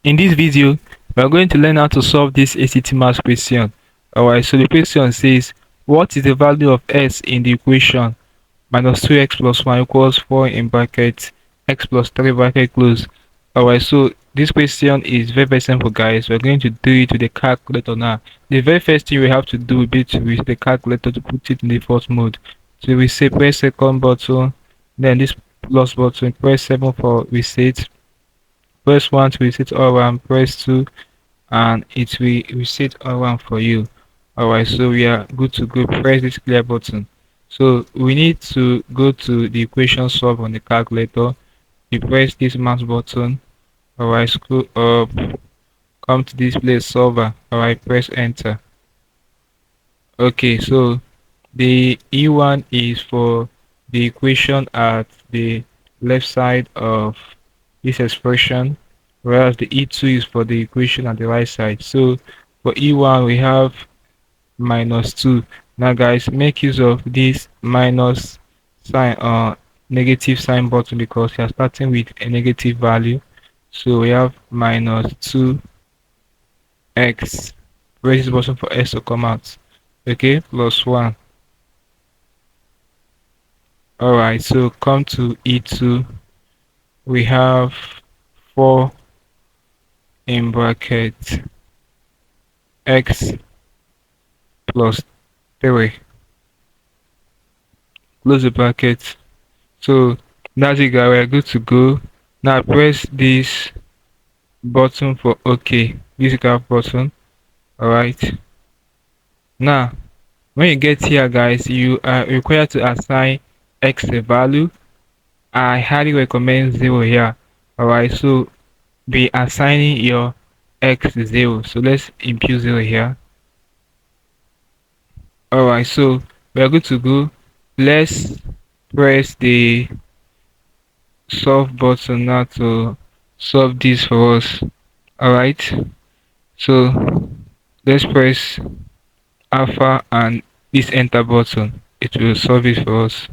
In this video, we are going to learn how to solve this ACT math question. Alright, so the question says, what is the value of s in the equation minus 2x plus 1 equals 4 in bracket x plus 3 bracket close? Alright, so this question is very simple, guys. We're going to do it with the calculator now. The very first thing we have to do will be to use the calculator to put it in the first mode. So we say press second button, then this plus button, press 7 for reset. Press 1 to reset all around, press 2 and it will reset all around for you. Alright, so we are good to go. Press this clear button. So we need to go to the equation solve on the calculator. You press this mouse button. Alright, scroll up, come to display solver. Alright, press enter. Okay, so the E1 is for the equation at the left side of this expression, whereas the E2 is for the equation at the right side. So for E1 we have minus 2. Now guys, make use of this minus sign or negative sign button because we are starting with a negative value. So we have minus 2x. Press this button for s to come out. Okay, plus 1. Alright, so come to E2. We have 4 in bracket x plus 3. Close the bracket. So that's it, guys. We're good to go. Now press this button for OK. This graph button. Alright. Now when you get here, guys, you are required to assign x a value. I highly recommend 0 here. Alright, so be assigning your x 0. So let's impute 0 here. Alright, so we are good to go. Let's press the solve button now to solve this for us. Alright, so let's press alpha and this enter button. It will solve it for us.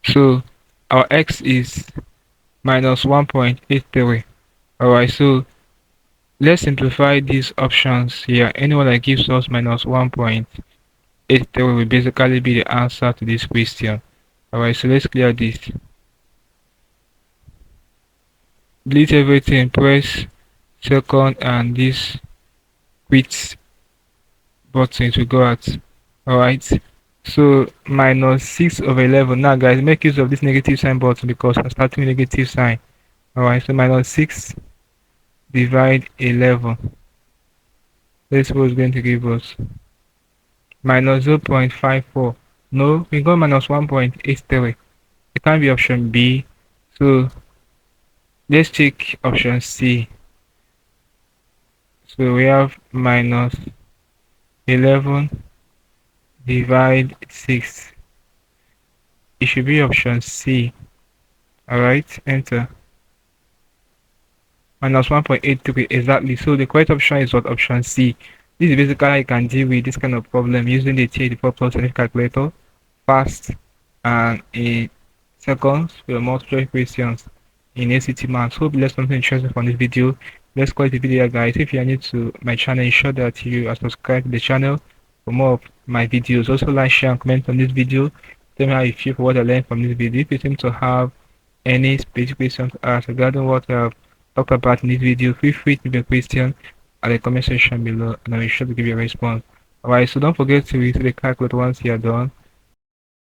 So our x is minus 1.83. Alright, so let's simplify these options here. Anyone that gives us minus 1.83 will basically be the answer to this question. Alright, so let's clear this. Delete everything, press second and this quit button to go out. Alright, so minus 6 over 11. Now guys, make use of this negative sign button because I'm starting with negative sign. Alright, so minus 6 divide 11. That's what's going to give us minus 0.54. No, we got minus 1.83. It can't be option B. So let's check option C. So we have minus 11 divide 6. It should be option C. Alright, enter. Minus 1.83 exactly. So the correct option is what? Option C. This is basically how you can deal with this kind of problem using the TI-84+ calculator fast and in seconds for your multiple questions in ACT maths. Hope you learned something interesting from this video. Let's call it the video, guys. If you are new to my channel, ensure that you are subscribed to the channel for more of my videos. Also like, share and comment on this video. Tell me how you feel for what I learned from this video. If you seem to have any specific questions to ask regarding what I've talked about in this video, feel free to leave a question at the comment section below and I'll be sure to give you a response. Alright, so don't forget to reset the calculator once you are done.